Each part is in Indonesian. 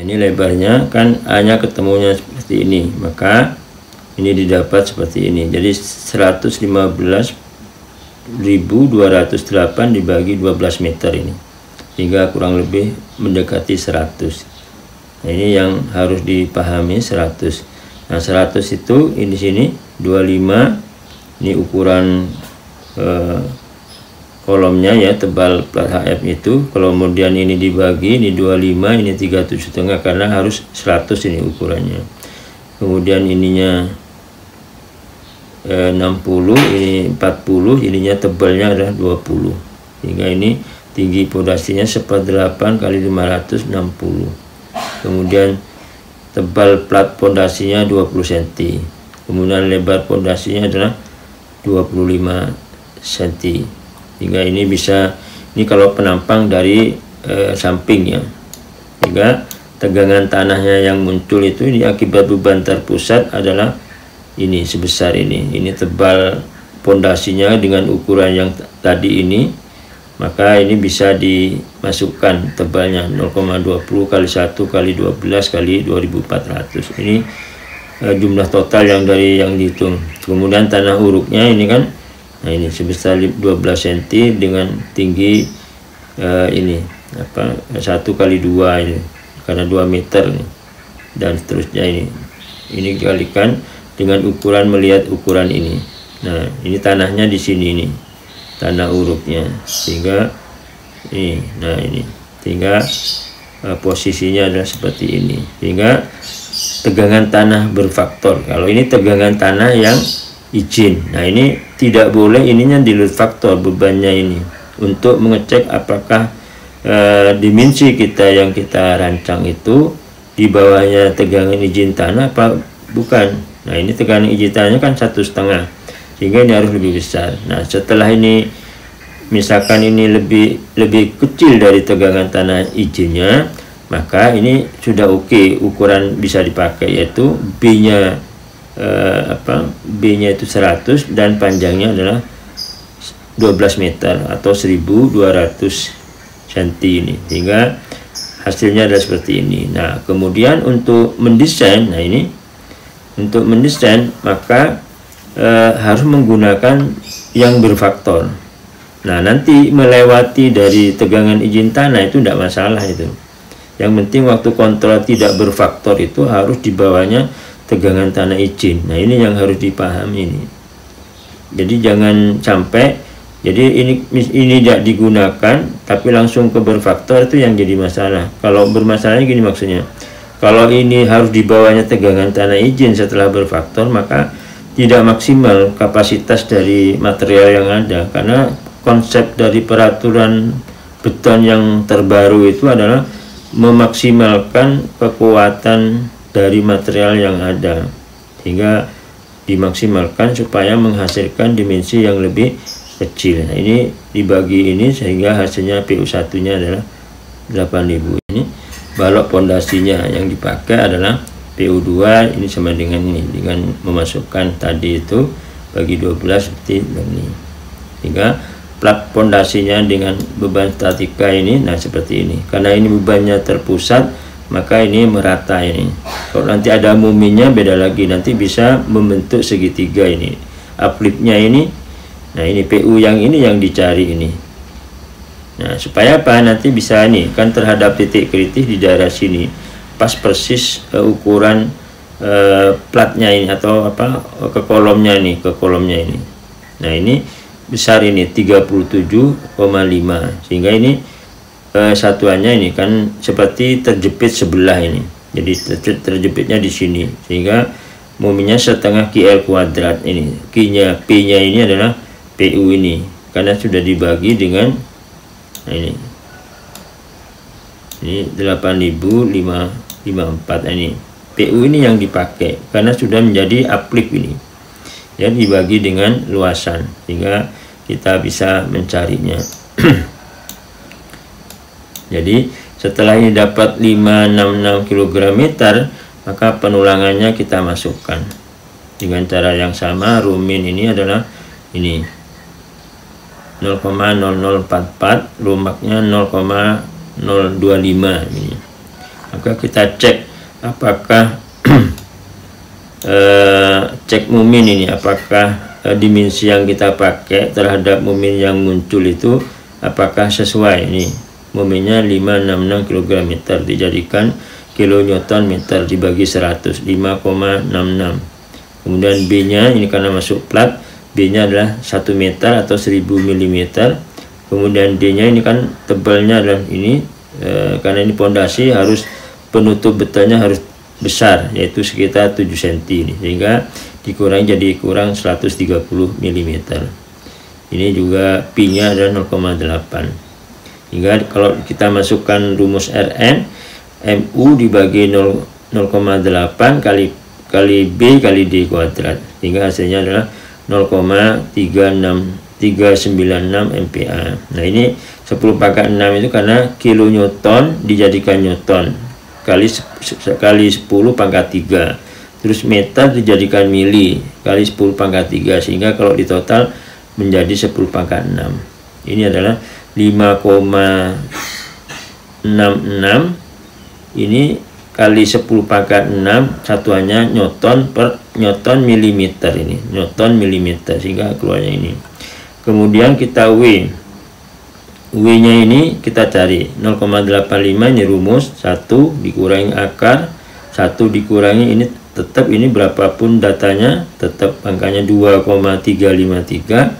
Nah, ini lebarnya kan hanya ketemunya seperti ini, maka ini didapat seperti ini. Jadi 115.208 dibagi 12 meter ini, sehingga kurang lebih mendekati 100. Nah, ini yang harus dipahami 100. Nah, 100 itu ini sini 25, ini ukuran kolomnya ya, tebal plat HF itu. Kemudian ini dibagi, ini 25, ini 37,5 karena harus 100 ini ukurannya. Kemudian ininya 60, ini 40, ininya tebalnya adalah 20. Sehingga ini tinggi pondasinya 1/8 kali 560. Kemudian tebal plat pondasinya 20 cm. Kemudian lebar pondasinya adalah 25 cm. Hingga ini bisa, ini kalau penampang dari samping ya. Sehingga tegangan tanahnya yang muncul itu ini akibat beban terpusat adalah ini sebesar ini. Ini tebal pondasinya dengan ukuran yang tadi ini, maka ini bisa dimasukkan tebalnya 0,20 kali 1 kali 12 kali 2400. Ini jumlah total yang dihitung. Kemudian tanah uruknya ini kan, nah ini sebesar 12 cm dengan tinggi ini 1 kali 2 ini, karena 2 meter nih, dan seterusnya ini dikalikan dengan ukuran, melihat ukuran ini. Nah, ini tanahnya di sini nih, tanah uruknya, sehingga ini, nah ini, sehingga posisinya adalah seperti ini. Sehingga tegangan tanah berfaktor. Kalau ini tegangan tanah yang izin, nah ini tidak boleh ininya di load faktor bebannya ini, untuk mengecek apakah dimensi kita yang kita rancang itu di bawahnya tegangan izin tanah apa bukan. Nah, ini tegangan izin tanahnya kan 1,5, sehingga ini harus lebih besar. Nah, setelah ini misalkan ini lebih kecil dari tegangan tanah izinnya, maka ini sudah oke, ukuran bisa dipakai, yaitu B-nya B-nya itu 100 dan panjangnya adalah 12 meter atau 1200 cm ini, sehingga hasilnya adalah seperti ini. Nah, kemudian untuk mendesain, nah ini untuk mendesain maka harus menggunakan yang berfaktor. Nah, nanti melewati dari tegangan izin tanah itu tidak masalah itu. Yang penting waktu kontrol tidak berfaktor itu harus di bawahnya tegangan tanah izin. Nah, ini yang harus dipahami ini. Jadi jangan sampai ini tidak digunakan tapi langsung ke berfaktor, itu yang jadi masalah. Kalau bermasalahnya gini maksudnya, kalau ini harus di bawahnya tegangan tanah izin setelah berfaktor, maka tidak maksimal kapasitas dari material yang ada, karena konsep dari peraturan beton yang terbaru itu adalah memaksimalkan kekuatan dari material yang ada, sehingga dimaksimalkan supaya menghasilkan dimensi yang lebih kecil. Nah, ini dibagi ini sehingga hasilnya PU1 nya adalah 8000. Ini balok pondasinya yang dipakai adalah PU2, ini sama dengan ini, dengan memasukkan tadi itu bagi 12 seperti ini, sehingga plat pondasinya dengan beban statika ini, nah seperti ini. Karena ini bebannya terpusat, maka ini merata ini. Kalau nanti ada muminya beda lagi, nanti bisa membentuk segitiga ini. Upliftnya ini, nah ini PU yang ini yang dicari ini. Nah, supaya apa? Nanti bisa ini kan terhadap titik kritis di daerah sini, pas persis ukuran platnya ini atau apa ke kolomnya ini, Nah, ini besar ini 37,5, sehingga ini satuannya ini kan seperti terjepit sebelah ini. Jadi terjepitnya di sini, sehingga muminya setengah KL kuadrat ini. P-nya ini adalah PU ini, karena sudah dibagi dengan, nah ini 8054 ini. PU ini yang dipakai karena sudah menjadi uplift ini. Ya, dibagi dengan luasan, sehingga kita bisa mencarinya. Jadi setelah ini dapat 566 kg meter, maka penulangannya kita masukkan dengan cara yang sama. Rumin ini adalah ini 0,0044, lumaknya 0,025 ini. maka kita cek apakah cek mumin ini, apakah dimensi yang kita pakai terhadap mumin yang muncul itu apakah sesuai. Ini muminnya 566 kg meter, dijadikan kilonewton meter dibagi 100, 5,66. kemudian B nya ini karena masuk plat, B nya adalah 1 meter atau 1000 mm. kemudian D nya ini kan tebalnya adalah ini, karena ini pondasi harus penutup betonnya harus besar, yaitu sekitar 7 cm ini, sehingga dikurangi jadi kurang 130 mm. Ini juga P nya adalah 0,8. hingga kalau kita masukkan rumus Rn, MU dibagi 0,8 kali B kali D kuadrat, hingga hasilnya adalah 0,396 MPa. Nah ini 10 pangkat 6 itu karena kilonewton dijadikan newton kali 10 pangkat 3, terus meter dijadikan mili kali 10 pangkat 3, sehingga kalau ditotal menjadi 10 pangkat 6. Ini adalah 5,66, ini kali 10 pangkat 6, satuannya newton per newton milimeter, ini newton milimeter, sehingga keluarnya ini. Kemudian kita W nya ini kita cari 0,85, ini rumus 1 dikurangi akar 1 dikurangi ini, tetap ini berapapun datanya tetap angkanya 2,353.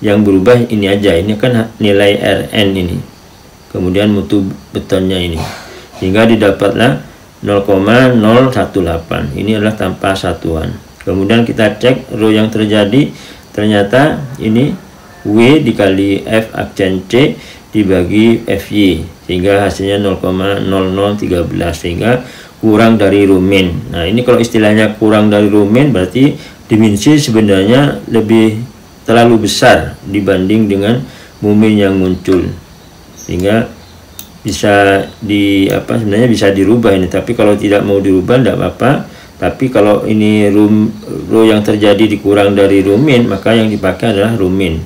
Yang berubah ini aja, ini kan nilai Rn ini, kemudian mutu betonnya ini, sehingga didapatlah 0,018. ini adalah tanpa satuan. Kemudian kita cek rho yang terjadi, ternyata ini W dikali F aksen C dibagi FY, sehingga hasilnya 0,0013, sehingga kurang dari rumen. Nah ini kalau istilahnya kurang dari rumen, berarti dimensi sebenarnya lebih terlalu besar dibanding dengan mumin yang muncul, sehingga bisa sebenarnya bisa dirubah ini, tapi kalau tidak mau dirubah tidak apa-apa. Tapi kalau ini rho yang terjadi dikurang dari rumen, maka yang dipakai adalah rumen.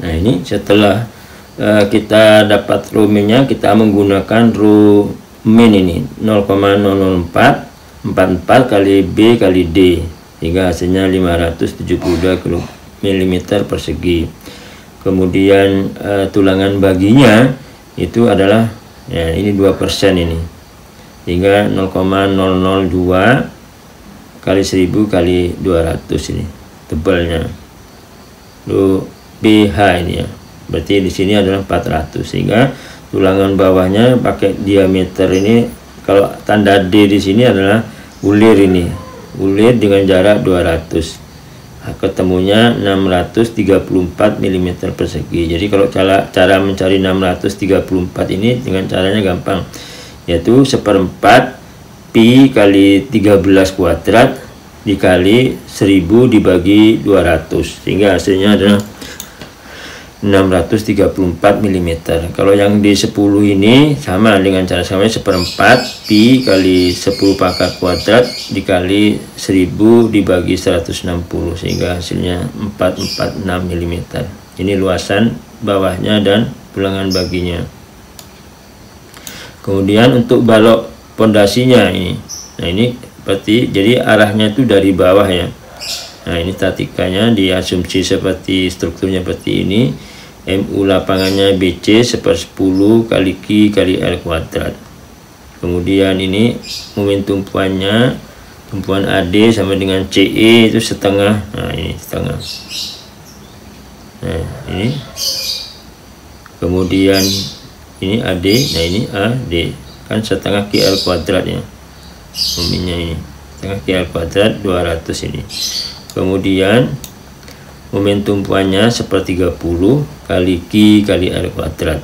Nah ini setelah kita dapat rumennya, kita menggunakan rumen ini 0,00444 kali B kali D, hingga hasilnya 572 mm persegi. Kemudian tulangan baginya itu adalah ya ini 2% ini, hingga 0,002 kali 1000 kali 200 ini tebalnya. Lalu BH ini ya, berarti di sini adalah 400, sehingga tulangan bawahnya pakai diameter ini, kalau tanda D di sini adalah ulir ini, ulir dengan jarak 200, ketemunya 634 mm persegi. Jadi kalau cara mencari 634 ini dengan caranya gampang, yaitu 1/4 pi kali 13 kuadrat dikali 1000 dibagi 200, sehingga hasilnya adalah 634 mm. Kalau yang di 10 ini sama dengan cara sama, 1/4 pi kali 10 pangkat kuadrat dikali 1000 dibagi 160, sehingga hasilnya 446 mm. Ini luasan bawahnya dan tulangan baginya. Kemudian untuk balok pondasinya ini, nah ini seperti, jadi arahnya itu dari bawah ya. Nah ini statikanya diasumsi seperti strukturnya seperti ini. MU lapangannya BC 1/10 kali Q kali L kuadrat. Kemudian ini momen tumpuannya, tumpuan AD sama dengan CE itu setengah. Nah ini setengah. Nah ini. Kemudian ini AD, nah ini AD kan setengah QL kuadrat ya. Momennya ini setengah QL kuadrat 200 ini. Kemudian momen tumpuannya 1/30 kali Q kali R kuadrat.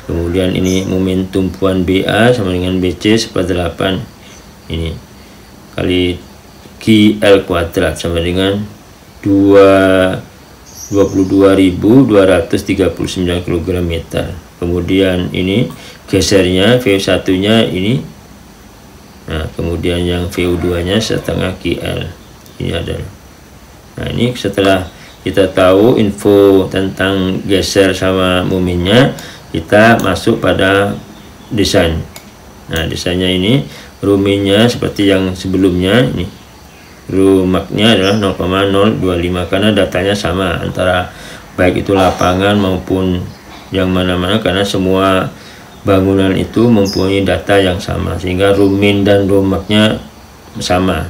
Kemudian ini momen tumpuan BA sama dengan BC 1/8 ini kali QL kuadrat sama dengan 22.239 kg meter. Kemudian ini gesernya VO1 nya ini, nah kemudian yang VO2 nya setengah QL ini adalah. Nah ini setelah kita tahu info tentang geser sama momennya, kita masuk pada desain. Nah desainnya ini ruminnya seperti yang sebelumnya, ini rumaknya adalah 0,025 karena datanya sama antara baik itu lapangan maupun yang mana-mana, karena semua bangunan itu mempunyai data yang sama sehingga rumin dan rumaknya sama.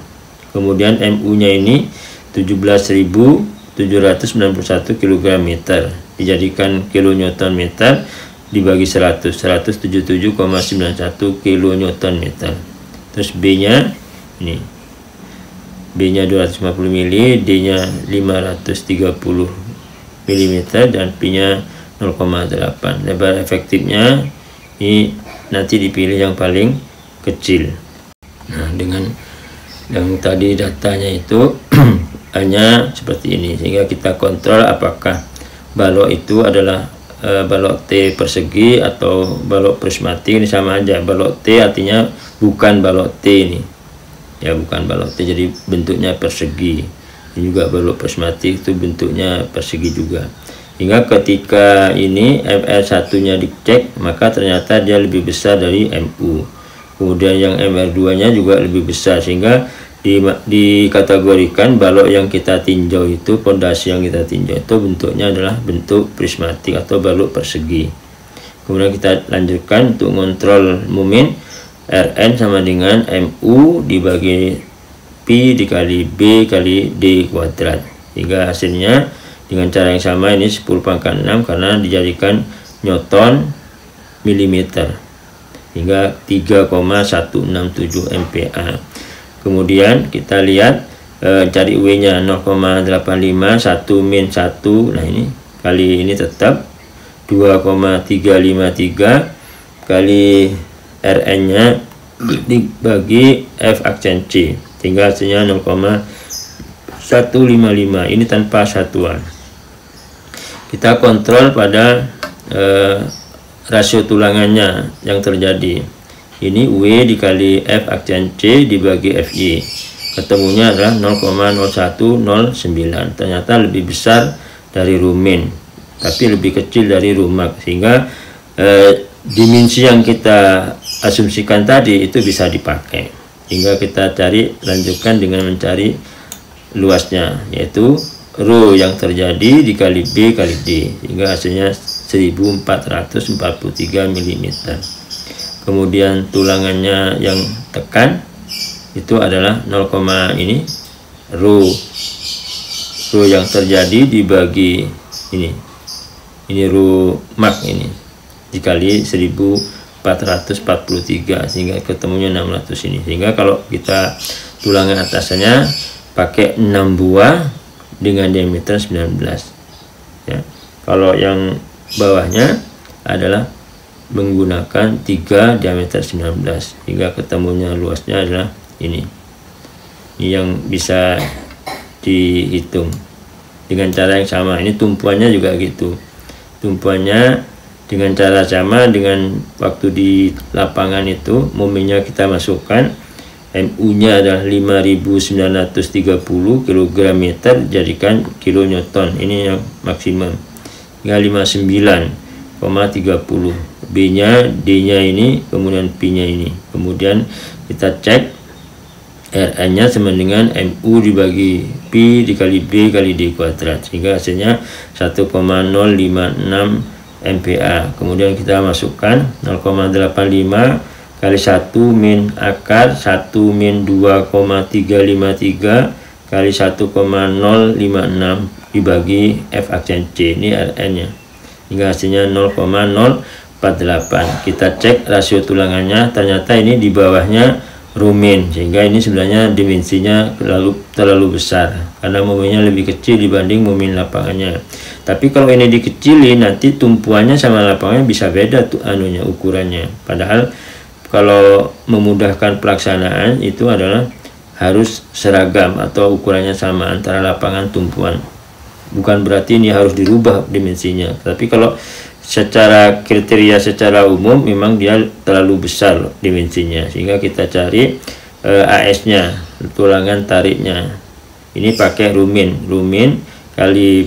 Kemudian MU-nya ini 17.791 kg meter, dijadikan kilonewton meter dibagi 177,91 kilonewton meter. Terus B-nya ini, B-nya 250 mili, D-nya 530 mm dan P-nya 0,8. Lebar efektifnya ini nanti dipilih yang paling kecil. Nah, dengan yang tadi datanya itu hanya seperti ini, sehingga kita kontrol apakah balok itu adalah balok T persegi atau balok prismatik. Ini sama aja, balok T artinya bukan balok T ini ya, bukan balok T, jadi bentuknya persegi. Ini juga balok prismatik itu bentuknya persegi juga. Hingga ketika ini MR1 nya dicek, maka ternyata dia lebih besar dari MU. Kemudian yang MR2 nya juga lebih besar, sehingga dikategorikan balok yang kita tinjau itu, pondasi yang kita tinjau itu bentuknya adalah bentuk prismatik atau balok persegi. Kemudian kita lanjutkan untuk mengontrol momen. Rn sama dengan MU dibagi P dikali B kali D kuadrat, hingga hasilnya dengan cara yang sama, ini 10 pangkat 6 karena dijadikan Newton milimeter, hingga 3,167 MPa. Kemudian kita lihat cari W nya 0,85, 1 min 1, nah ini kali ini tetap 2,353 kali Rn nya dibagi F aksen C, tinggal hasilnya 0,155. ini tanpa satuan. Kita kontrol pada rasio tulangannya yang terjadi. Ini W dikali F aksen C dibagi FY, ketemunya adalah 0,0109. ternyata lebih besar dari rumin tapi lebih kecil dari rumak, sehingga dimensi yang kita asumsikan tadi itu bisa dipakai. Hingga kita lanjutkan dengan mencari luasnya, yaitu rho yang terjadi dikali B kali D, hingga hasilnya 1443 mm. Kemudian tulangannya yang tekan itu adalah 0, ini rho yang terjadi dibagi ini rho mak ini dikali 1443, sehingga ketemunya 600 ini. Sehingga kalau kita tulangan atasnya pakai 6 buah dengan diameter 19 ya. Kalau yang bawahnya adalah menggunakan 3 diameter 19, hingga ketemunya luasnya adalah ini yang bisa dihitung dengan cara yang sama. Ini tumpuannya juga gitu, tumpuannya dengan cara sama dengan waktu di lapangan itu. Momennya kita masukkan, MU nya adalah 5930 kg meter, jadikan kilonewton, ini yang maksimum, hingga 59,30. B nya, D nya ini, kemudian P nya ini. Kemudian kita cek Rn nya sama dengan MU dibagi P dikali B kali D kuadrat, sehingga hasilnya 1,056 MPa. Kemudian kita masukkan 0,85 kali 1 min akar 1 min 2,353 kali 1,056 dibagi F aksen C, ini Rn nya, hingga hasilnya 0,048. Kita cek rasio tulangannya, ternyata ini di bawahnya rumin, sehingga ini sebenarnya dimensinya terlalu besar karena momennya lebih kecil dibanding momen lapangannya. Tapi kalau ini dikecilin, nanti tumpuannya sama lapangannya bisa beda tuh ukurannya. Padahal kalau memudahkan pelaksanaan itu adalah harus seragam atau ukurannya sama antara lapangan tumpuan. Bukan berarti ini harus dirubah dimensinya, tapi kalau secara kriteria secara umum memang dia terlalu besar dimensinya, sehingga kita cari AS nya, tulangan tariknya. Ini pakai rumin kali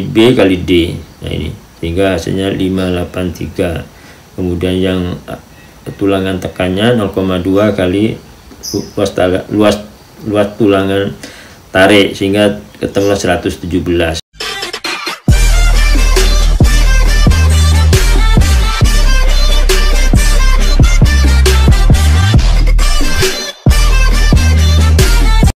B kali D, nah ini, sehingga hasilnya 583. Kemudian yang tulangan tekannya 0,2 kali luas tulangan tarik, sehingga ketemulah 117.